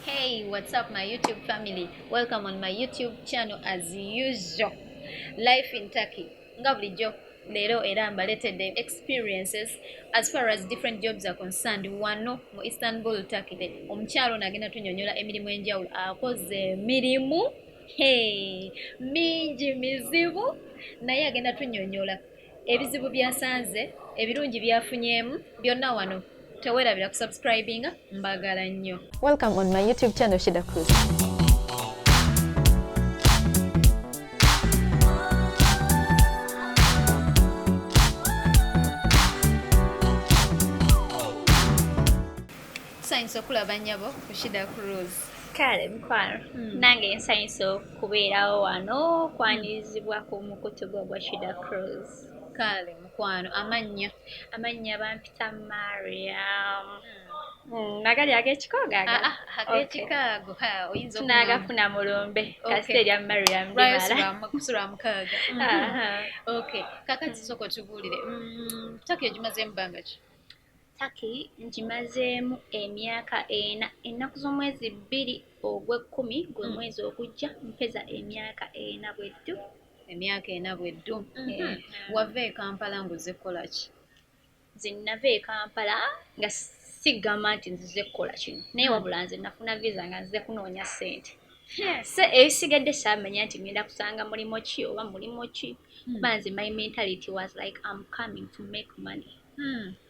Hey, what's up, my YouTube family? Welcome on my YouTube channel as usual. Life in Turkey. Nga bulijjo leero era mbaletedde experiences as far as different jobs are concerned wano mu Istanbul, Turkey. Omukyalo nagenda tunyonyola emirimu enjawulo akoze emirimu mingi mizibu naye agenda tunyonyola ebizibu byasanze ebirungi byafunyeemu byonna wano. Teweerabira kusubscribinga mbagala nnyo. Welcome on my YouTube channel Shida Cruz. Nsanyusa okulaba nnyabo ku Shida Cruz. Kale mukwano nange nsanyusa okubeerawo wano kwanirizibwa ku mukutu gwa Shida Cruz. Kale mukwano Amannya bampita Mariam. Nagali ag'ekikoogo aga? Ag'ekikaago oyinza tunagafuna mulumbe kasita erya Mariam limala kusula mukaaga. Okay, kakati soko tubuulire Turkey ogimazeemu bbanga ki? Turkey ngimazeemu emyaka 4 ennaku z'omwezi 2 ogw'ekkumi gwe mwezi ogujja mpeza emyaka 4 bweddu. Emyaka 4 bweddu. Wava e Kampala ng'ozze kukola ki? Nze nava e Kampala nga sigamba nti nzize kukola kino naye wabula nze nafuna visa nga nzize kunoonya ssente. So ebisigadde saamanya nti ngenda kusanga mulimo ki oba mulimo ki kuba nze my mentality was like I'm coming to make money.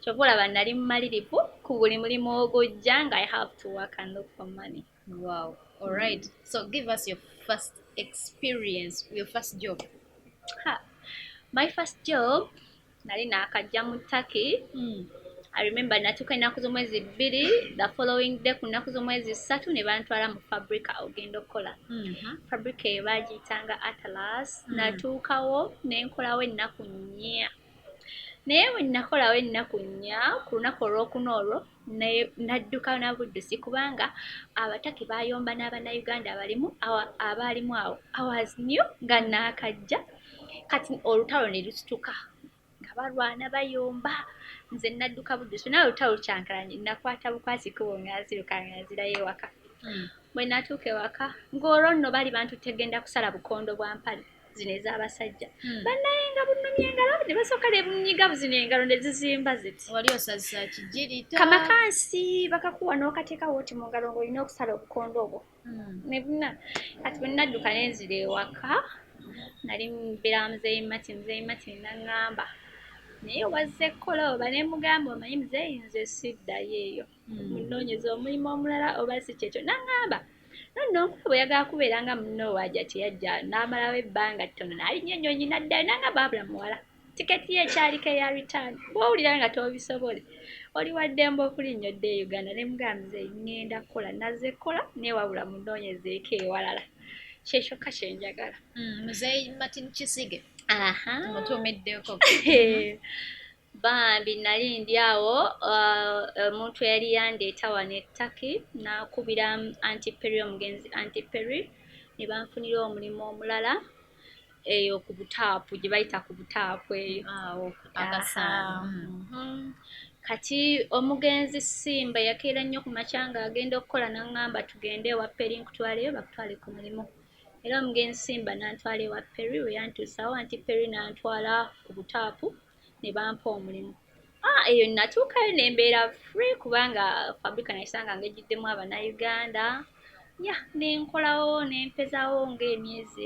Kyova olaba nali mumalirivu ku buli mulimu ogujja nga I have to work and look for money. Wow. All right. So give us your first experience, your first job. My first job nali naakajja mu Turkey. I remember natuuka ennaku z'omwezi 2 the following day ku nnaku z'omwezi 3 ne bantwala mu fabrika ogenda okukola. Fabrika eyo baagiyitanga Atlas. Natuukawo ne nkolawo ennaku 4. Naye bwe nakolawo ennaku 4 ku lunaku olwokuna olwo nadduka na buddusi kubanga Abataki bayomba n'Abannayuganda abaalimu awo. I was new nga naakajja kati olutalo ne lusituka nga balwana bayomba nze nadduka buddusi naye olutalo lukyankalanye nakwata bukwasi kubo nga nziruka nga nzirayo ewaka. Bwe natuuka ewaka ng'olwo nno bali bantutegenda kusala bukondo bwa mpale zino ez'abasajja bannaye nga bunnumya engalo ne basooka ne bunyiga buzino engalo ne zizimba ziti. Wali osazisa kijirita? Kamakansi bakakuwa n'okateekawo oti mu ngalo ng'olina okusala obukondo obwo. Ne buna kati bwe nadduka ne nzira ewaka nali mbeera muzeeyi Mati n'aŋŋamba naye wazze kukola oba ne mugamba omanyi muzeeyi nze siddayo eyo munoonyeza omulimu omulala oba si kyekyo n'aŋŋamba nonnonkula bwe yagala kubeera nga munno waajja teyajja n'amalawo ebbanga ttono n'alinnya ennyonyi n'addayo n'aŋŋamba abula muwala tiketi ye ekyaliko eya return bw'owulira nga tobisobole oli wa ddembe okulinnyodde e Uganda ne mugamba muzeeyi ŋŋenda kukola nazze kukola naye wabula munoonyezeeko ewalala kyekyoka kyenjagala. Muzeeyi Martin Kisige. Mutuumiddeko. Bambi nali ndi awo omuntu yali yandeeta wano e Turkey n'akubira Antiperi omugenzi Antiperi ne banfunira omulimu omulala eyo ku butaapu gye bayita ku butaapu eyo. Kati omugenzi Simba yakeera nnyo ku makya ng'agenda okukola n'aŋŋamba tugende ewa Peri nkutwaleyo bakutwale ku mulimu. Era omugenzi Simba n'antwala ewa Peri we yantuusawo Antiperi n'antwala ku butaapu ne bampa omulimu. Eyo natuukayo ne mbeera free kubanga fabrika nayisanga ng'ejjiddemu Abannayuganda. Ne nkolawo ne mpezawo ng'emyezi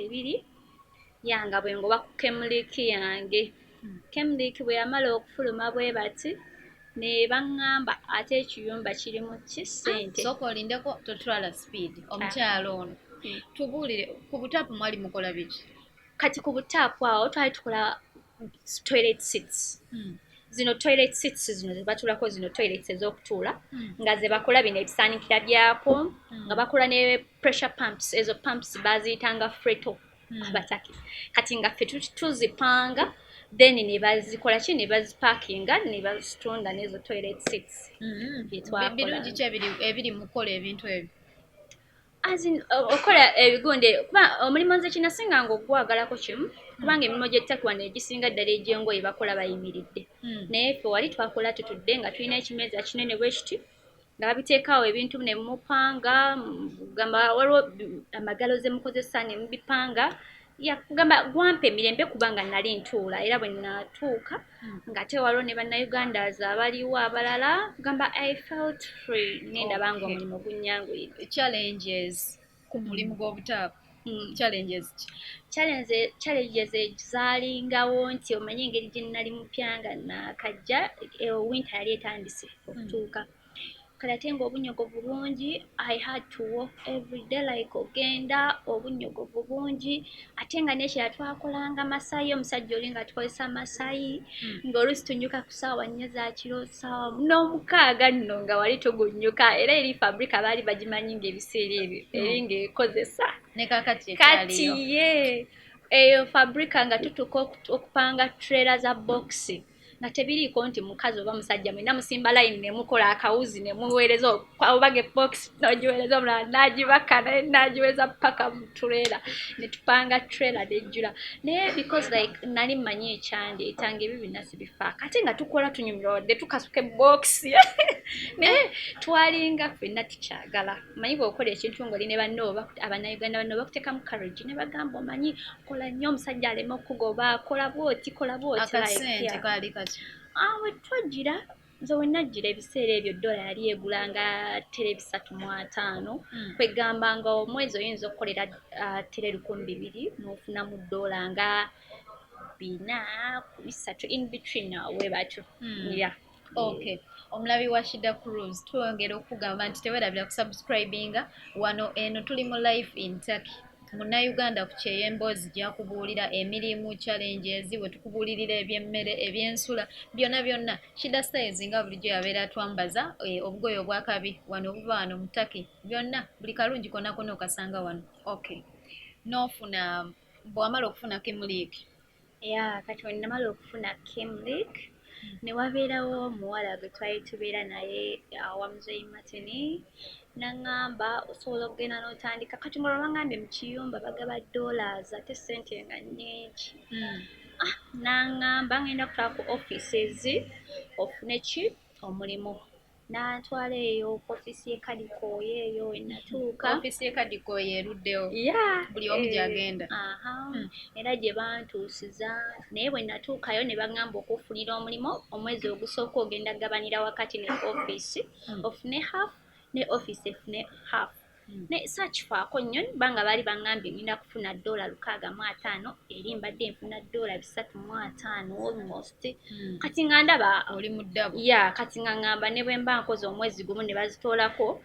2 nga bwe ngoba ku Kemuliki yange. Kemuliki bwe yamala okufuluma bwe bati ne baŋŋamba ate ekiyumba kirimu ki ssente. Sooka olindeko totwala speed omukyalo ono. Tubuulire ku butaapu mwali mukola biki? Kati ku butaapu awo twali tukola toilet seats. Zino toilet seats zino ze batulako zino toilets ez'okutuula nga ze bakola bino ebisaanikira byako nga bakola ne pressure pumps. Ezo pumps baziyitanga Freto Abataki. Kati nga ffe tuzipanga then ne bazikola ki ne baziparkinga ne bazitunda n'ezo toilet seats. Birungi ki ebiri mu kukola ebintu ebyo? Okola ebigunde kuba omulimu nze kinasinga ng'ogwagalako kimu kubanga emirimu gy'ettaka wano egisinga ddala egy'engoye bakola bayimiridde naye ffe wali twakola tutudde nga tulina ekimeeza kinene bwe kiti nga babiteekawo ebintu ne mupanga gamba waliwo amagalo ze mukozesa ne mubipanga yakugamba gwampe emirembe kubanga nali ntuula era bwe natuuka ng'ate waliwo ne bannayugandaazi abaliwo abalala gamba I felt free nendaba nga omulimu gunnyanguyiridde. Challenges ku mulimu gw'obutaapu. Challenges zaalingawo nti omanyi engeri gye nnali mupya nga nakajja winter yali etandise okutuuka kale ate ng'obunyogovu bungi I had to walk every day like ogenda obunyogovu bungi ate nga n'ekira twakolanga masayi omusajja oli nga tukozesa masayi ng'oluusi tunyuka ku ssaawa 4 za kiro ssaawa n'omukaaga nno nga wali tugunnyuka era eri fabrika baali bagimanyi ng'ebiseera ebyo eri ng'ekozesa ne kakati kati ye eyo fabrika nga tutuuka okupanga trailer za boxi nga tebiriiko nti mukazi oba musajja mwena musimba line ne mukola akawuzi ne muweereza obage box n'ogiweereza omulala n'agibaka naye n'agiweereza paka mu trailer ne tupanga trailer nejjula naye because like nali mmanyi ekyandeeta ng'ebyo byonna sibifaako ate nga tukola tunyumirwa wadde tukasuka box naye twalinga ffenna tukyagala manyi bw'okola ekintu ng'oli ne banno abannayuganda banno bakuteekamu courage ne bagamba omanyi kola nnyo omusajja aleme okugoba kola bw'oti akasente kaali kati awe twagira nze we najjira ebiseera ebyo dola yali egulanga $350 kwegamba nga omwezi oyinza okukolera $200 n'ofunamu dola nga 4-3 in between we batyo Okay. Omulabi wa Shida Cruise twongera okugamba nti tewerabira kusubscribinga wano eno tuli mu life in Turkey. Munnayuganda ku kyeyemboozi gyakubuulira emirimu challenges bwe tukubuulirira ebyemmere ebyensula byonna Shida Styles nga bulijjo yabeera atwambaza obugoye obwakabi wano obuva wano mu Turkey byonna buli kalungi konna okasanga wano. Okay. N'ofuna bw'amala okufuna Kimlik. Kati bwe namala okufuna Kimlik ne wabeerawo omuwala gwe twali tubeera naye Wamuzeyi Matini n'aŋŋamba osobola okugenda n'otandika kati nga olwabangambye mu kiyumba bagaba dollars ate ssente nga nnyingi n'aŋŋamba ngenda kutwala ku offices ofune ki omulimu n'antwala eyo ku offisi ye Kadikooyo eyo we natuuka. Offisi ye Kadikooyo eruddewo buli omu gy'agenda. Era gye bantuusiza naye bwe natuukayo ne baŋŋamba okufunira omulimu omwezi ogusooka ogenda gabanira wakati ne offisi ofune half ne offisi efune half. Ne saakifaako nnyo banga baali baŋŋambye ngenda kufuna $650 eri mbadde nfuna $350 almost kati nga ndaba oli mu ddabu kati nga ŋŋamba ne bwe mba nkoze omwezi gumu ne bazitoolako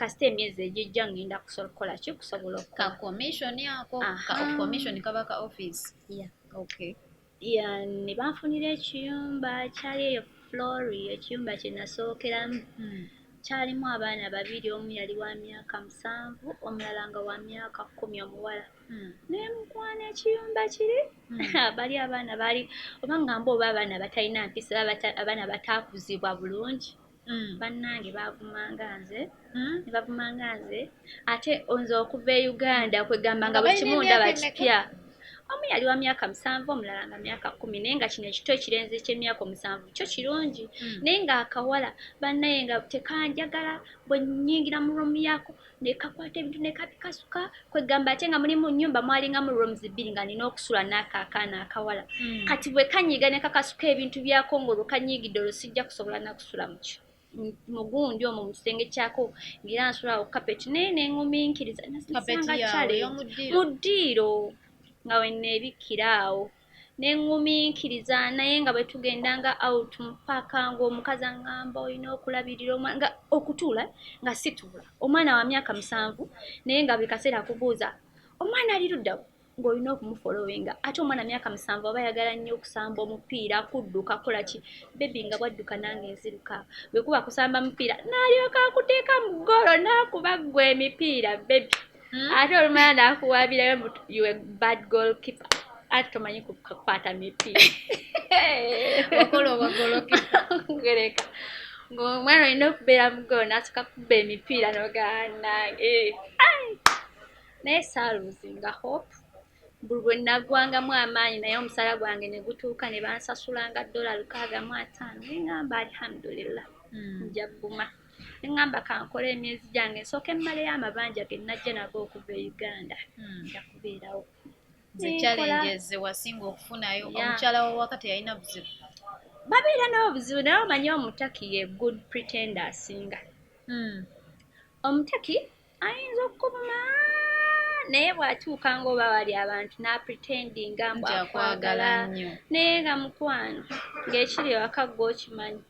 kasita emyezi egijja ngenda kusobola ki kusobola ka commission ako ka commission kaba ka office okay ne banfunira ekiyumba kyali eyo Flori ekiyumba kye nasookeramu kyalimu abaana babiri omu yali wa myaka 7 omulala nga wa myaka 10 omuwala naye mukwana ekiyumba kiri bali abaana baali oba ngamba oba abaana batalina mpisa abaana bataakuzibwa bulungi bannange bavumanga nze ate nze okuva e Uganda kwegamba nga buli kimu ndaba kipya. Omu yali wa myaka 7 omulala nga myaka 10 naye nga kino ekito ekirenze ky'emyaka 7 kyo kirungi naye nga akawala bannaye nga tekanjagala bwe nnyingira mu room yako ne kakwata ebintu ne kabikasuka kwegamba ate nga muli mu nnyumba mwalinga mu rooms 2 nga nina okusula n'akaakaana akawala kati bwe kanyiga ne kakasuka ebintu byako ng'olwo kanyiigidde olwo sijja kusobola nakusula mukyo mugundi omwo mu kisenge kyako ng'era nsula ku kapeti naye neŋŋumiikiriza nasanga kyale mu ddiiro nga wenneebikkira awo neŋŋumiikiriza naye nga bwe tugendanga out mu paaka ng'omukazi aŋŋamba olina okulabirira omwana nga okutuula nga situula omwana wa myaka 7 naye nga buli kaseera akubuuza omwana ali ludda ng'olina okumufolowinga ate omwana myaka 7 oba ayagala nnyo okusamba omupiira kudduka kola ki bebi nga bwadduka nange nziruka bwe kuba kusamba mupiira n'alyoka akuteeka mu ggolo n'akuba ggwe emipiira bebi ate olumala n'akuwaabirayo you a bad goalkeeper ate tomanyi kukwata mipiira okola obagolokipa ngereka ng'omwana olina okubeera mu ggolo n'asooka kubba emipiira n'ogaanange naye saaluzinga hope buli bwe naggwangamu amaanyi naye omusaala gwange ne gutuuka ne bansasulanga $650 ngamba alhamdulillah nja bbuma ngamba kankola emyezi gyange nsooke mmaleyo amabanja ge najja nago okuva e Uganda njakubeerawo ze challenges ze wasinga okufunayo omukyala wo wakati yalina buzibu babeera n'obuzibu naye omanyi omutaki ye good pretender asinga omutaki ayinza okukubuma naye bw'atuuka ng'oba wali abantu n'apretendinga mbu akwagala naye nga mukwano ng'ekiri ewaka gwe okimanyi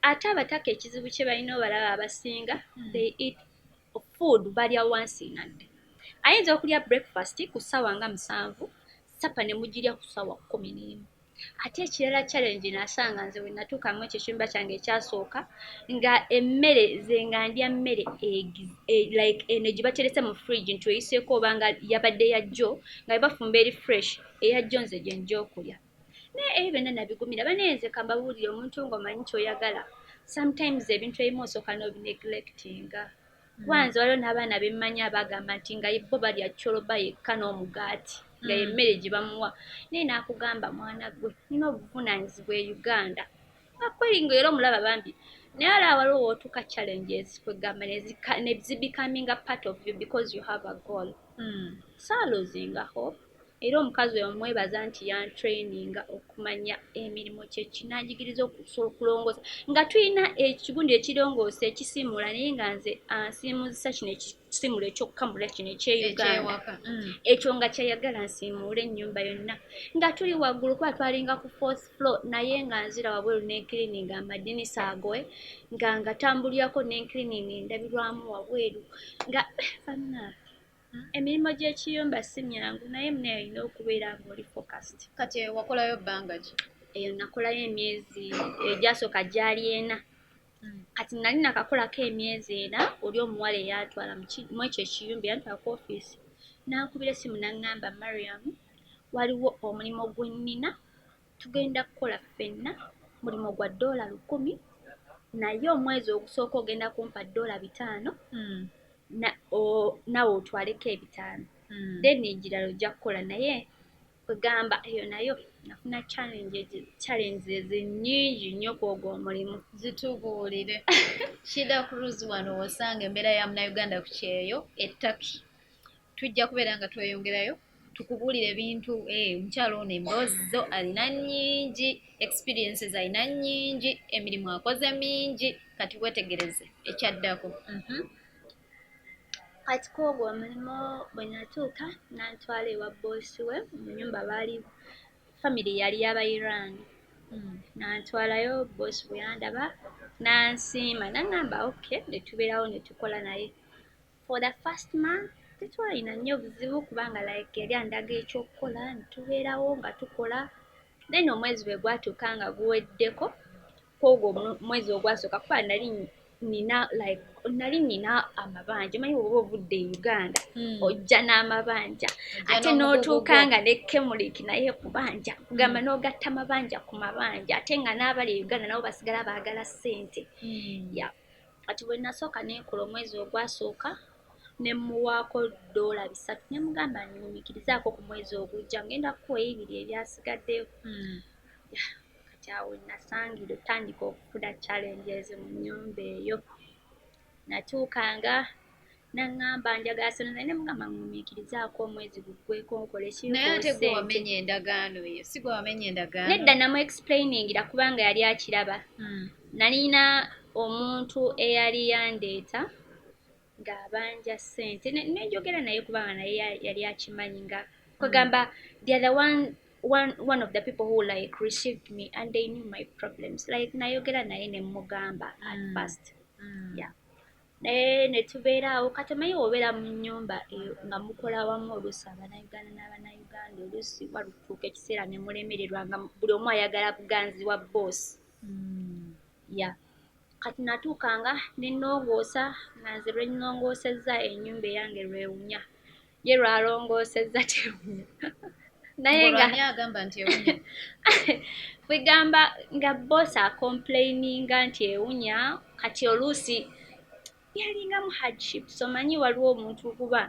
ate abataka ekizibu kye balina obalaba abasinga they eat food balya once in a day ayinza okulya breakfast ku ssaawa nga 7 sapa ne mugirya ku ssaawa 11 ate ekirala challenge nasanga nze we natuukamu ekyo ekiyumba kyange ekyasooka nga emmere ze nga ndya mmere like eno gye bateretse mu fridge nti oyiseeko oba nga yabadde ya jjo nga bafumba eri fresh eya jjo nze gye nja okulya naye ebyo byonna nabigumira banenze kambabuulire omuntu ng'omanyi kyoyagala sometimes ebintu ebimu osooka n'obineglectinga wanze waliwo n'abaana bemmanyi abagamba nti nga bo balya coloba yekka n'omugaati nga yemmere gye bamuwa naye n'akugamba mwana gwe nina obuvunaanyizibwa e Uganda akweri nga era omulaba bambi naye alaba waliwo wootuuka challenges kwegamba ne becoming a part of you because you have a goal saaloozinga hope era omukazi oyo mwebaza nti yantraininga okumanya emirimu kyekinanjigiriza okusobola okulongoosa nga tulina ekigundi ekirongoosa ekisiimula naye nga nze ansiimuzisa kino ekisiimula ekyokukamula kino eky'Uganda ekyo nga kyayagala nsiimuule ennyumba yonna nga tuli waggulu kuba twalinga ku 4th floor naye nga nzira wabweru n'enkirininga amadinisa agoe nga tambulirako n'enkirininga endabirwamu wabweru nga bannange emirimu gy'ekiyumba si myangu naye munaye olina okubeera ng'oli focused kati wakolayo bbanga ki eyo nakolayo emyezi egyasooka gyali 4 kati nali nakakolako emyezi 4 oli omuwala eyatwala mu ekyo ekiyumba yantwala ku ofiisi nankubira essimu naŋŋamba Mariam waliwo omulimu gwe nnina tugenda kukola ffenna mulimu gwa $100 naye omwezi ogusooka ogenda kumpa $5 nawe otwaleko 5 then egirala ojja kukola naye kwegamba eyo nayo nafuna challenges nnyingi nnyo kwogwo omulimu zitubuulire Shida Cruise wano osanga embeera ya Munnayuganda ku kyeyo ettaki tujja kubeera nga tweyongerayo tukubuulira ebintu omukyalo ono emboozi zo alina nnyingi experiences alina nnyingi emirimu akoze mingi kati wetegereze ekyaddako kati kwogwo omulimu bwe natuuka nantwala ewa boosi we mu nnyumba baali family yali y'Abayirani nantwalayo boosi bwe yandaba nansiima naŋŋamba okay ne tubeerawo ne tukola naye for the first month tetwalina nnyo buzibu kubanga like yali andaga ekyokukola ne tubeerawo nga tukola then omwezi bwe gwatuuka nga guweddeko kwogwo omwezi ogwasooka kuba nali nina amabanja omanyi oba ovudde e Uganda ojja n'amabanja ate n'otuuka nga ne Kemulik naye kubanja kugamba n'ogatta mabanja ku mabanja ate nga n'abali e Uganda nabo basigala baagala ssente kati bwe nasooka nenkola omwezi ogwasooka ne muwaako $3 ne mugamba nnyumikirizaako ku mwezi ogujja ngenda kukuwa 2 ebyasigaddeyo kati awo nasangire otandika okufuna challenges mu nnyumba eyo natuukanga naŋŋamba njagala sente naye ne mugamba nnyumikirizaako omwezi guggweko nkole kintu naye ate gwe wamenya endagaano eyo si gwe wamenya endagaano nedda namu explainingira kubanga yali akiraba nalina omuntu eyali yandeeta ng'abanja ssente nenjogera naye kubanga naye yali akimanyi nga kwegamba the other one of the people who like received me and they knew my problems like nayogera naye ne mugamba at first naye ne tubeeraawo kati omanyi obeera mu nnyumba eyo nga mukola wamu oluusi Abanayuganda n'Abanayuganda oluusi walutuuka ekiseera ne mulemererwa nga buli omu ayagala buganzi wa boosi kati natuukanga ne nnongoosa nga nze lwe nnongoosezza ennyumba eyange lwewunya ye lwalongoosezza tewunya naye nga agamba nti ewunya kwegamba nga boosi acomplaininga nti ewunya kati oluusi yalingamu hardship so manyi waliwo omuntu kuba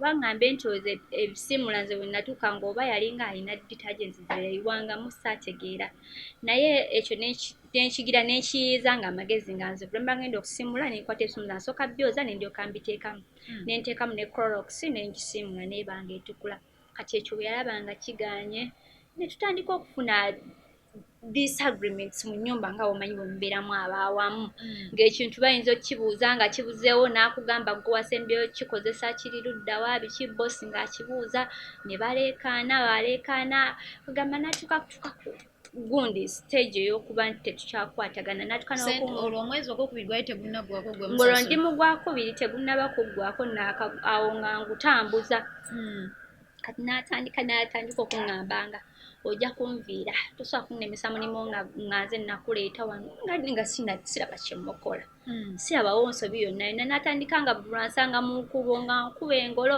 kuba ngambe ntoze ebisimula nze bwe natuuka ng'oba yalinga alina detergents zeyiwangamu saategeera naye ekyo nenkigira nenkiyiiza nga amagezi nga nze bwe mba ngenda okusimula nenkwata ebisimula nsooka byoza nendyoka mbiteekamu nenteekamu ne Clorox nenkisimula neebanga etukula kati ekyo bwe yalabanga kigaanye ne tutandika okufuna disagreements mu nnyumba nga omanyi bwe mubeeramu abaawamu ng'ekintu bayinza okukibuuza nga kibuzeewo n'akugamba gwe wasembyeyo kikozesa kiri luddawa biki bossi ng'akibuuza ne baleekaana kugamba n'atuuka gundi stage ey'okuba nti tetukyakwatagana n'atuuka olwo omwezi ogwokubiri gwali tegunaggwako gwe ng'olwo ndi mu gwakubiri tegunnaba kuggwako awo nga ngutambuza kati n'atandika okuŋŋambanga ojja kunviira tosobola kunnemesa mulimu nga nze nakuleeta wano nga siraba kyemukola sirabawo nsobi yonna yonna n'atandika nga bulwansanga mu nkubo nga nkuba engolo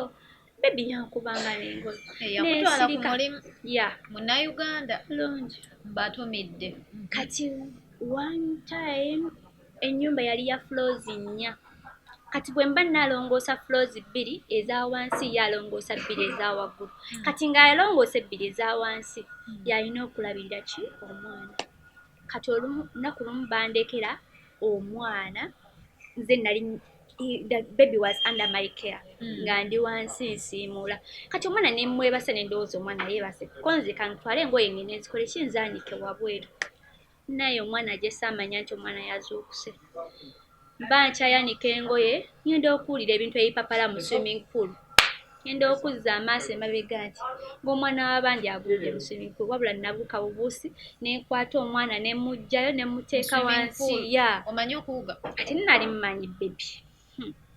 bebi yankubanga n'engolo yakutwala ku mulimu ya munnauganda bulungi batumidde kati one time ennyumba yali ya floors 4 kati bwe mba nalongoosa floors 2 eza wansi yalongoosa 2 eza waggulu kati ng'alongoosa 2 eza wansi yalina okulabirira ki omwana kati olunaku lumu bandekera omwana nze nali the baby was under my care nga ndi wansi nsiimuula kati omwana nemwebasa nendowooza omwana yeebase konze kantwale engoye ngene nzikole kinzaanike wabweru naye omwana gye saamanya nti omwana yazuukuse mba nkyayanika engoye ngenda okuwulira ebintu ebipapala mu swimming pool ngenda okuzza amaaso emabega nti ng'omwana w'abandi agudde mu swimming pool wabula nabuuka bubuusi nenkwata omwana nemuggyayo nemuteeka wansi ya omanyi okuwuga ate nali mumanyi bebi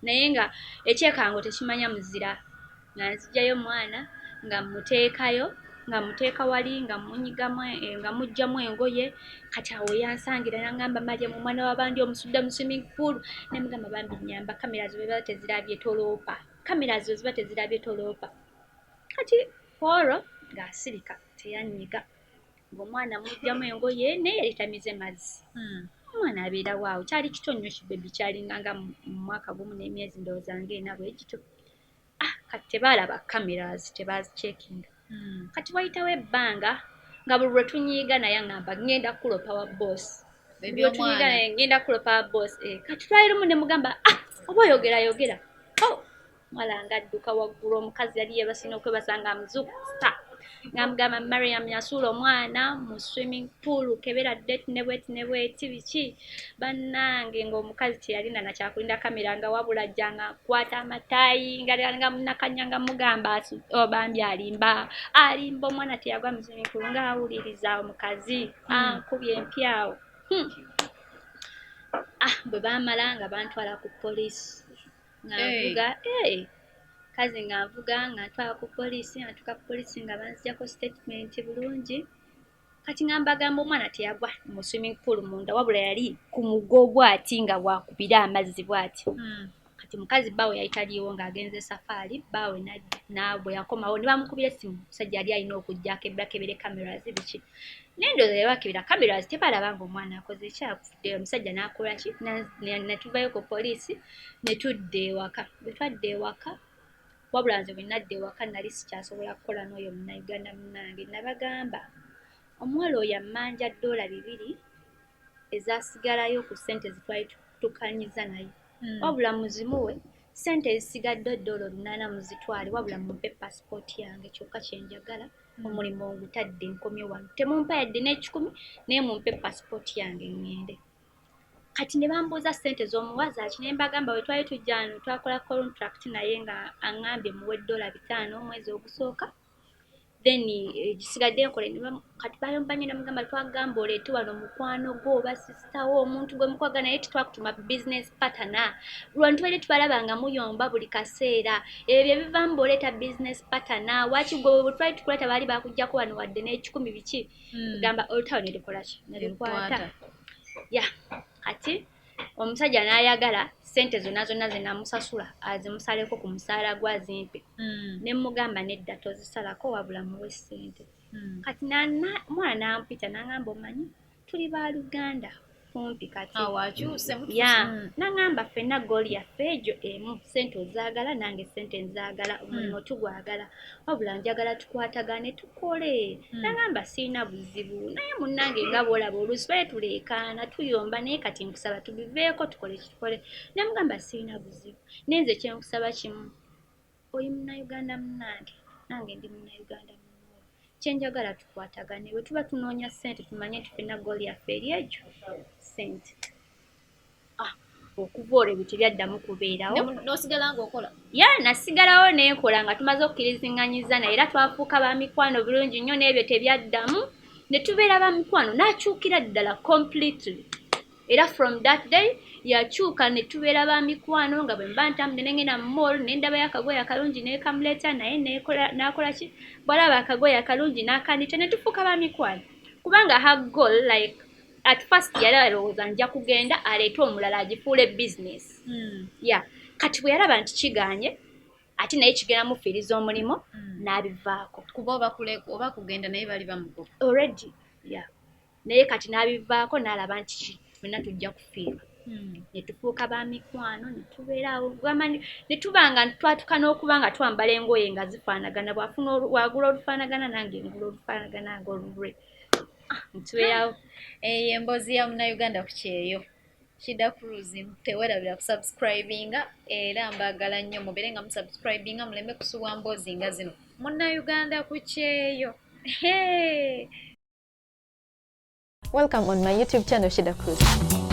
naye nga ekyekango tekimanya muzira nga nzigyayo omwana nga muteekayo nga muteeka wali nga munyigamu nga muggyamu engoye kati awo yansangira n'angamba Maria mu mwana w'abandi omusudde mu swimming pool ne mugamba bambi nnyamba kamera zo ziba tezirabye toloopa kamera zo ziba tezirabye toloopa kati Polo ng'asirika teyanyiga ng'omwana muggyamu engoye naye yali tamize mazzi omwana abeera waawo kyali kito nnyo kibebi kyalinganga mu mwaka gumu n'emyezi ndowooza ng'ena bwe gito kati tebaalaba cameras tebazicekinga kati wayitawo ebbanga nga buli lwe tunyiiga naye ngamba ngenda kulopa wa boss tunyiiga naye ngenda kulopa wa boss kati twali lumu ne mugamba oba yogera mwala nga adduka waggulu omukazi yali yeebasina okwebasanga muzukusa nga mugamba Mariam yasuula omwana mu swimming pool kebera date ne bweti biki bannange ng'omukazi teyalina na kyakulinda kamera nga wabula ajjanga akwata amataayi nga munakanyanga mugamba bambi alimba omwana teyagwa mu swimming pool ng'awuliriza omukazi ankubye empyawo bwe baamala nga bantwala ku poliisi ng'avuga kazi ng'avuga ng'atwala ku poliisi atuuka ku poliisi nga banzijjako statement bulungi kati ngambagamba omwana teyagwa mu swimming pool munda wabula yali ku mugo bw'ati nga bwakubira amazzi bw'ati kati mukazi bbaawe yali taliiwo ng'agenze safaari bbaawe bwe yakomawo ne bamukubira essimu omusajja yali alina okujjako ebrakebere cameras biki nendooza bye bakebera cameras tebalaba ng'omwana akoze ekyakufudde omusajja n'akola ki ne tuvayo ku poliisi ne tudda ewaka bwe twadda ewaka wabula nze bwe nadda ewaka nali sikyasobola kukola n'oyo munnayuganda munnange nabagamba omuwala oyo ammanja $200 ezasigalayo ku ssente zitwali tukanyiza naye wabula muzimuwe ssente ezisigadde $8 muzitwale wabula mumpe passport yange kyokka kyenjagala omulimu ogutadde nkomye wano temumpa yadde n'ekikumi naye mumpe passport yange ngende kati ne bambuuza ssente z'omuwaza ki ne mbagamba bwe twali tujja wano twakola contract naye nga aŋŋambye muwe $5 omwezi ogusooka then gisigadde nkole kati bayombanye namugamba twagamba oleete wano mukwano gwo oba sisitawo omuntu gwe mukwaga naye tetwakutuma business partner lwantu baire tubalaba nga muyomba buli kaseera ebyo bivaamu bw'oleeta business partner waki gwe bwe twali tukuleeta baali bakuggyako wano wadde n'ekikumi biki gamba olutawo ne likola ki ne likwata kati omusajja n'ayagala ssente zonna ze namusasula azimusaleko ku musaala gwa zimpe ne mugamba nedda tozisalako wabula muwe ssente kati omwana n'ampita n'angamba omanyi tuli baaluganda kumpi kati awakyuse nangamba ffenna gooli yaffe egyo emu ssente ozaagala nange ssente nzaagala omulimu tugwagala wabula njagala tukwatagane tukole nangamba siina buzibu naye munnange nga bwolaba oluusi baye tuleekaana tuyomba naye kati nkusaba tubiveeko tukole kitukole namugamba siina buzibu nenze kyenkusaba kimu oyi munnayuganda munnange nange ndi munnayuganda munno kyenjagala tukwatagane bwe tuba tunoonya ssente tumanye nti ffenna gooli yaffe eri egyo ssente okuva olwo ebyo tebyaddamu kubeerawo n'osigala ng'okola nasigalawo neekola nga tumaze okukkiriziŋŋanyiza naye era twafuuka ba mikwano bulungi nnyo n'ebyo tebyaddamu ne tubeera ba mikwano n'akyukira ddala completely era from that day yakyuka ne tubeera ba mikwano nga bwe mba ntamudde ne ngenda mu mall ne ndabayo akagoye akalungi neekamuleeta naye n'akola ki bw'alaba akagoye akalungi n'akandita ne tufuuka ba mikwano kubanga ha goal like at first yali alowooza nja kugenda aleete omulala agifuule business kati bwe yalaba nti kiganye ate naye kigenda mufiiriza omulimu n'abivaako kuba oba kugenda naye bali bamugoba already naye kati n'abivaako n'alaba nti fenna tujja kufiirwa ne tufuuka ba mikwano ne tubeerawo ne tubanga twatuka n'okuba nga twambala engoye nga zifaanagana bwagula olufaanagana nange ngula olufaanagana ng'olulwe ntubeerawo eyo emboozi ya munnayuganda ku kyeyo Shida Cruise tewerabira kusubscribinga era mbagala nnyo mubere nga musubscribinga muleme kusuwa mboozi nga zino munnayuganda ku kyeyo Welcome on my YouTube channel Shida Cruise.